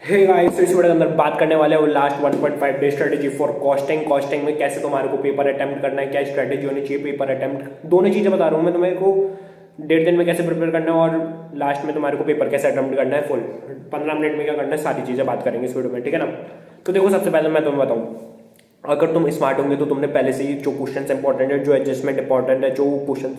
Hey guys, इस video के अंदर बात करने वाले हैं वो last 1.5 day strategy for costing में कैसे तुम्हारे को पेपर अटेम्प्ट करना है, क्या स्ट्रेटेजी होनी चाहिए पेपर अटेम्प्ट, दोनों चीजें बता रहा हूँ मैं तुम्हें को। 1.5 दिन में कैसे प्रिपेयर करना है और लास्ट में तुम्हारे को पेपर कैसे अटेम्प्ट करना है, फुल 15 मिनट में क्या करना है, सारी चीजें बात करेंगे इस वीडियो में, ठीक है ना। तो देखो, सबसे पहले मैं तुम्हें बताऊँ, अगर तुम स्मार्ट होंगे तो तुमने पहले से ही जो क्वेश्चन इंपॉर्टेंट है, जो एडजस्टमेंट इंपॉर्टेंट है, जो क्वेश्चन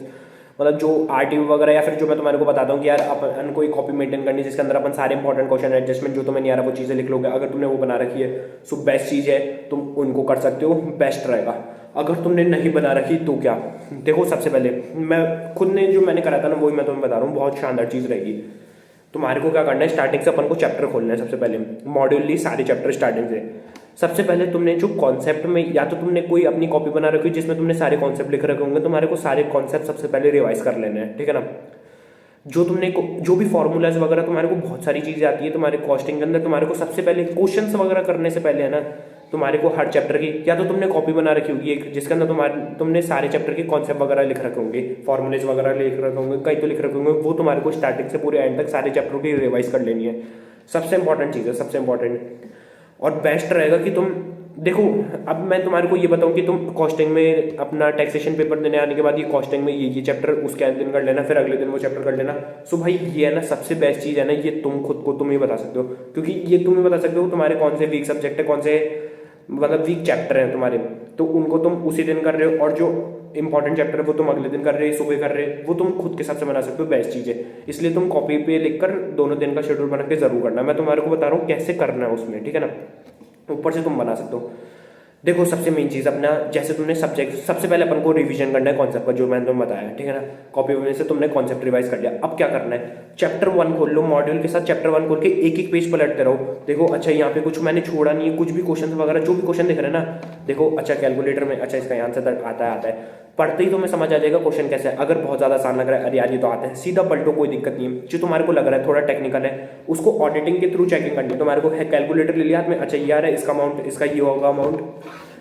मतलब जो आरटीयू वगैरह, या फिर जो मैं तुम्हारे को बताता हूँ कि यार अपन कोई कॉपी मेंटेन करनी है जिसके अंदर अपन सारे इंपॉर्टेंट क्वेश्चन एडजस्टमेंट जो तुम्हें नहीं आ रहा वो चीज़ें लिख लोगे। अगर तुमने वो बना रखी है सो बेस्ट चीज़ है, तुम उनको कर सकते हो, बेस्ट रहेगा। अगर तुमने नहीं बना रखी तो क्या, देखो सबसे पहले मैं खुद ने जो मैंने करा था ना वही मैं तुम्हें बता रहा हूँ, बहुत शानदार चीज़ रहेगी। तुम्हारे को क्या करना है, स्टार्टिंग से अपन को चैप्टर खोलना है। सबसे पहले मॉड्यूलली सारे चैप्टर स्टार्टिंग से। सबसे पहले तुमने जो कॉन्सेप्ट में, या तो तुमने कोई अपनी कॉपी बना रखी है जिसमें तुमने सारे कॉन्सेप्ट लिख रखे होंगे, तुम्हारे को सारे कॉन्सेप्ट सबसे पहले रिवाइज कर लेने हैं, ठीक है ना। जो भी फॉर्मूलाज वगैरह तुम्हारे को बहुत सारी चीजें आती है तुम्हारे कॉस्टिंग के अंदर, तुम्हारे को सबसे पहले क्वेश्चंस वगैरह करने से पहले है ना, तुम्हारे को हर चैप्टर की या तो तुमने कॉपी बना रखी होगी एक, जिसके अंदर तुमने सारे चैप्टर के कॉन्सेप्ट वगैरह लिख रखे होंगे, फॉर्मूलेज वगैरह लिख रखे होंगे, कई तो लिख रखे होंगे, वो तुम्हारे को स्टार्टिंग से पूरे एंड तक सारे चैप्टरों की रिवाइज कर लेनी है। सबसे इंपॉर्टेंट चीज़ है, सबसे इंपॉर्टेंट और बेस्ट रहेगा कि तुम देखो। अब मैं तुम्हारे को ये बताऊं कि तुम कॉस्टिंग में अपना टैक्सेशन पेपर देने आने के बाद ये कॉस्टिंग में ये चैप्टर उसके अगले दिन कर लेना, फिर अगले दिन वो चैप्टर कर लेना। सो भाई ये है ना सबसे बेस्ट चीज़ है ना, ये तुम खुद को तुम ही बता सकते हो, क्योंकि ये तुम ही बता सकते हो तुम्हारे कौन से वीक सब्जेक्ट है, कौन से मतलब वीक चैप्टर है तुम्हारे, तो उनको तुम उसी दिन कर रहे हो, और जो इंपॉर्टेंट चैप्टर है वो तुम अगले दिन कर रहे हो, सुबह कर रहे हो, वो तुम खुद के हिसाब से बना सकते हो, बेस्ट चीज़ है। इसलिए तुम कॉपी पे लिखकर दोनों दिन का शेड्यूल बना के जरूर करना। मैं तुम्हारे को बता रहा हूँ कैसे करना है उसमें, ठीक है ना, ऊपर से तुम बना सकते हो। देखो सबसे मेन चीज़ अपना, जैसे तुमने सब्जेक्ट सबसे पहले अपन को रिवीजन करना है कॉन्सेप्ट का, जो मैंने तुम्हें बताया, ठीक है ना। कॉपी में से तुमने कॉन्सेप्ट रिवाइज कर लिया, अब क्या करना है, चैप्टर 1 खोल लो, मॉड्यूल के साथ चैप्टर 1 खोल के एक एक पेज पलटते रहो। देखो अच्छा यहाँ पे कुछ मैंने छोड़ा नहीं है, कुछ भी क्वेश्चन वगैरह जो भी क्वेश्चन दिख रहे हैं ना, देखो अच्छा कैलकुलेटर में अच्छा इसका आंसर आता है, पढ़ते ही तुम्हें समझ आ जाएगा क्वेश्चन कैसे है। अगर बहुत ज़्यादा आसान लग रहा है, अरे यार ये तो आता है, सीधा पलटो, कोई दिक्कत नहीं है। जो तुम्हारे को लग रहा है थोड़ा टेक्निकल है, उसको ऑडिटिंग के थ्रू चेकिंग करनी है। तुम्हारे को है कैलकुलेटर ले लिया हाथ में, अच्छा ये आ रहा है, इसका अमाउंट, इसका ये होगा अमाउंट,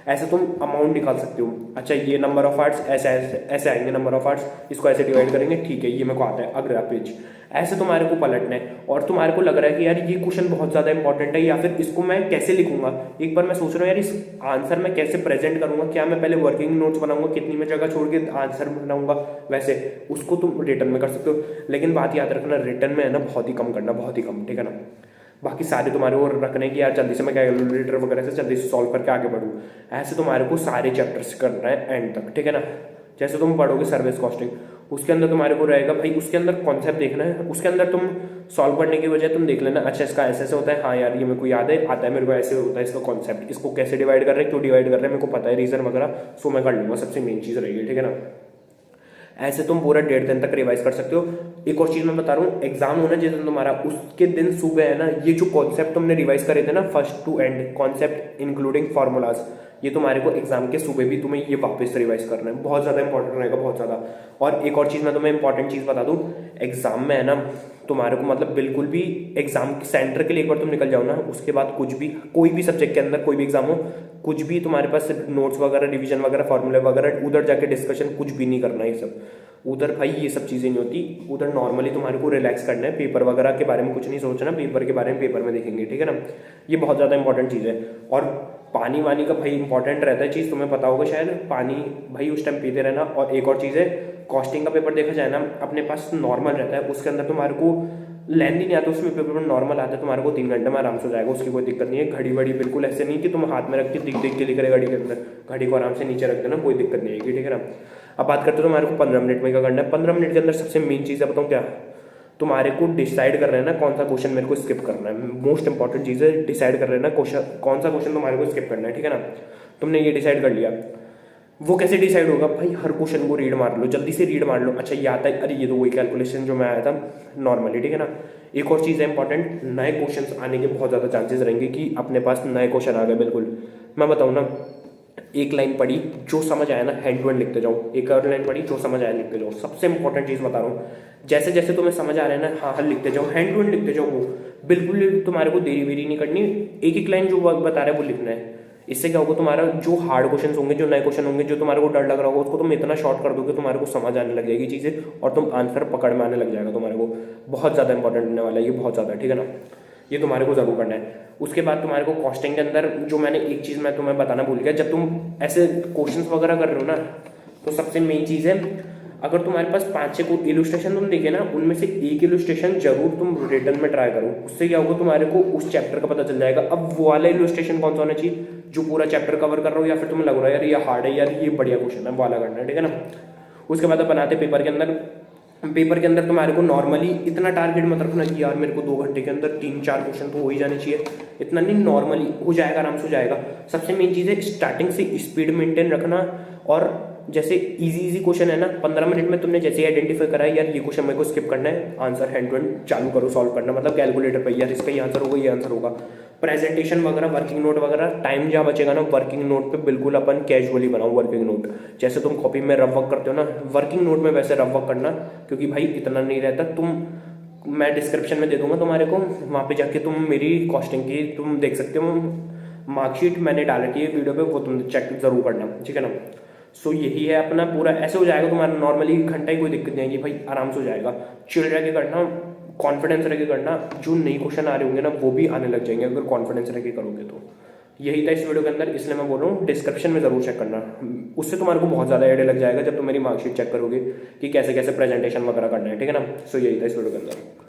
ऐसे तुम अमाउंट निकाल सकते हो। अच्छा ये नंबर ऑफ आर्ट्स ऐसे ऐसे ऐसे आएंगे, नंबर ऑफ आर्ट्स इसको ऐसे डिवाइड करेंगे, ठीक है ये मेरे को आता है, अगला पेज। ऐसे तुम्हारे को पलटना है, और तुम्हारे को लग रहा है कि यार ये क्वेश्चन बहुत ज़्यादा इंपॉर्टेंट है, या फिर इसको मैं कैसे लिखूंगा। एक बार मैं सोच रहा हूँ यार इस आंसर में कैसे प्रेजेंट करूंगा, क्या मैं पहले वर्किंग नोट्स बनाऊंगा, कितनी में जगह छोड़ के आंसर बनाऊंगा, वैसे उसको तुम रिटर्न में कर सकते हो। लेकिन बात याद रखना, रिटर्न में है ना बहुत ही कम करना, बहुत ही कम, ठीक है ना। बाकी सारे तुम्हारे को रखने की यार जल्दी से मैं कैलकुलेटर वगैरह से जल्दी से सॉल्व करके आगे बढ़ूँ, ऐसे तुम्हारे को सारे चैप्टर्स करना है एंड तक, ठीक है ना। जैसे तुम पढ़ोगे सर्विस कॉस्टिंग, उसके अंदर तुम्हारे को रहेगा भाई, उसके अंदर कॉन्सेप्ट देखना है, उसके अंदर तुम सॉल्व करने की बजाय तुम देख लेना, अच्छा इसका ऐसे ऐसे होता है, हाँ यार ये मेरे को याद है, आता है मेरे को, ऐसे होता है इसका कॉन्सेप्ट, इसको कैसे डिवाइड कर रहे हैं, क्यों डिवाइड कर रहे हैं, मेरे को पता है रीजन वगैरह, सो मैं कर लूंगा। सबसे मेन चीज़ रहेगी, ठीक है ना। ऐसे तुम पूरा 1.5 दिन तक रिवाइज कर सकते हो। एक और चीज मैं बता रहा हूँ, एग्जाम होना जिस दिन तुम्हारा, उसके दिन सुबह है ना, ये जो कॉन्सेप्ट तुमने रिवाइज करे थे ना first two and, concept including formulas, ये तुम्हारे को एग्जाम के सुबह भी तुम्हें ये वापस रिवाइज करना है, बहुत ज्यादा इंपॉर्टेंट रहेगा, बहुत ज्यादा। और एक और चीज मैं तुम्हें इंपॉर्टेंट चीज बता दूं, एग्जाम में है ना तुम्हारे को मतलब बिल्कुल भी एग्जाम सेंटर के लिए एक बार तुम निकल जाओ ना, उसके बाद कुछ भी, कोई भी सब्जेक्ट के अंदर कोई भी एग्जाम हो, कुछ भी तुम्हारे पास नोट्स वगैरह, रिवीजन वगैरह, फॉर्मूले वगैरह, उधर जाके डिस्कशन कुछ भी नहीं करना है। ये सब उधर भाई ये सब चीज़ें नहीं होती, उधर नॉर्मली तुम्हारे को रिलैक्स करना है, पेपर वगैरह के बारे में कुछ नहीं सोचना, पेपर के बारे में पेपर में देखेंगे, ठीक है ना। ये बहुत ज़्यादा इंपॉर्टेंट चीज़ है। और पानी वानी का भाई इंपॉर्टेंट रहता है चीज़, तुम्हें पता होगा शायद, पानी भाई उस टाइम पीते रहना। और एक और चीज़ है, कॉस्टिंग का पेपर देखा जाए ना अपने पास नॉर्मल रहता है, उसके अंदर तुम्हारे को लेंथ नहीं आता, उसमें पेपर नॉर्मल आता है, तुम्हारे को 3 घंटे में आराम से हो जाएगा, उसकी कोई दिक्कत नहीं है। घड़ी वड़ी बिल्कुल ऐसे नहीं कि तुम हाथ में रख के दिख दिख के लिख रहे घड़ी के अंदर, घड़ी को आराम से नीचे रख देना, कोई दिक्कत नहीं आएगी, ठीक है ना। अब बात करते हो तुम्हारे को 15 मिनट में क्या करना है। 15 मिनट के अंदर सबसे मेन चीज़ है बताऊँ क्या, तुम्हारे को डिसाइड कर रहे हैं ना कौन सा क्वेश्चन मेरे को स्किप करना है। मोस्ट इंपॉर्टेंट चीज़ है, डिसाइड कर रहे हैं ना क्वेश्चन, कौन सा क्वेश्चन तुम्हारे को स्किप करना है, ठीक है ना। तुमने ये डिसाइड कर लिया, वो कैसे डिसाइड होगा भाई, हर क्वेश्चन को रीड मार लो, जल्दी से रीड मार लो, अच्छा ये आता है, अरे ये तो वही कैलकुलेशन जो मैं आया था नॉर्मली, ठीक है ना। एक और चीज़ है इंपॉर्टेंट, नए क्वेश्चंस आने के बहुत ज़्यादा चांसेस रहेंगे कि अपने पास नए क्वेश्चन आ गए, बिल्कुल। मैं बताऊँ ना, एक लाइन पढ़ी जो समझ आया ना हैंड टू हैंड लिखते जाओ, एक और लाइन पढ़ी जो समझ आया लिखते जाओ। सबसे इंपॉर्टेंट चीज़ बता रहा हूँ, जैसे जैसे तुम्हें समझ आ रहा है ना, हाँ हाँ लिखते जाओ, हैंड टू हैंड लिखते जाओ, वो बिल्कुल तुम्हारे को देरी वेरी नहीं करनी, एक एक लाइन जो बता रहा है वो लिखना है। इससे क्या होगा, तुम्हारा जो हार्ड क्वेश्चन होंगे, जो नए क्वेश्चन होंगे, जो तुम्हारे को डर लग रहा होगा, उसको तुम इतना शॉर्ट कर दोगे, तुम्हारे को समझ आने लग जाएगी चीज़ें, और तुम आंसर पकड़ में आने लग जाएगा तुम्हारे को। बहुत ज़्यादा इंपॉर्टेंट होने वाला है ये, बहुत ज़्यादा, ठीक है ना। ये तुम्हारे को जरूर करना है। उसके बाद तुम्हारे को कॉस्टिंग के अंदर जो मैंने एक चीज़ मैं तुम्हें बताना भूल गया, जब तुम ऐसे क्वेश्चंस वगैरह कर रहे हो ना, तो सबसे मेन चीज़ है, अगर तुम्हारे पास 5-6 को इलुस्ट्रेशन तुम देखे ना, उनमें से एक इलुस्ट्रेशन जरूर तुम रिटर्न में ट्राई करो। उससे क्या होगा, तुम्हारे को उस चैप्टर का पता चल जाएगा। अब वो वाला इलुस्ट्रेशन कौन सा होना चाहिए, जो पूरा चैप्टर कवर कर रहा हो, या फिर तुम्हें लग रहा है यार ये हार्ड है, यार ये बढ़िया क्वेश्चन है, वो वाला करना है, ठीक है ना। उसके बाद अब बनाते पेपर के अंदर। पेपर के अंदर तुम्हारे को नॉर्मली इतना टारगेट मत रखना कि यार मेरे को 2 घंटे के अंदर 3-4 क्वेश्चन तो हो ही जाने चाहिए, इतना नहीं, नॉर्मली हो जाएगा, आराम से हो जाएगा। सबसे मेन चीज़ है स्टार्टिंग से स्पीड मेंटेन रखना। और जैसे इजी क्वेश्चन है ना, 15 मिनट में तुमने जैसे आइडेंटिफाई करा है यार ये क्वेश्चन मेरे को स्किप करना है, आंसर हैंड टू हैंड चालू करो सॉल्व करना, मतलब कैलकुलेटर पे यार इसका ये आंसर होगा, ये आंसर होगा। प्रेजेंटेशन वगैरह, वर्किंग नोट वगैरह, टाइम जहाँ बचेगा ना, वर्किंग नोट पे बिल्कुल अपन कैजुअली बनाओ वर्किंग नोट। जैसे तुम कॉपी में रफ वर्क करते हो ना, वर्किंग नोट में वैसे रफ वर्क करना, क्योंकि भाई इतना नहीं रहता। मैं डिस्क्रिप्शन में दे दूंगा तुम्हारे को, वहाँ पे जाके तुम मेरी कॉस्टिंग की तुम देख सकते हो, मार्कशीट मैंने डाल रखी है वीडियो पे, वो तुम चेक जरूर करना, ठीक है ना। सो यही है अपना पूरा, ऐसे हो जाएगा तुम्हारा नॉर्मली घंटा ही, कोई दिक्कत नहीं आएगी भाई, आराम से हो जाएगा। चिल रह के करना, कॉन्फिडेंस रह के करना, जो नई क्वेश्चन आ रहे होंगे ना वो भी आने लग जाएंगे अगर कॉन्फिडेंस रह के करोगे तो। यही था इस वीडियो के अंदर, इसलिए मैं बोल रहा हूँ डिस्क्रिप्शन में जरूर चेक करना, उससे तुम्हारे को बहुत ज़्यादा आइडिया लग जाएगा जब तुम मेरी मार्कशीट चेक करोगे कि कैसे कैसे प्रेजेंटेशन वगैरह करना है, ठीक है ना। सो यही था इस वीडियो के अंदर।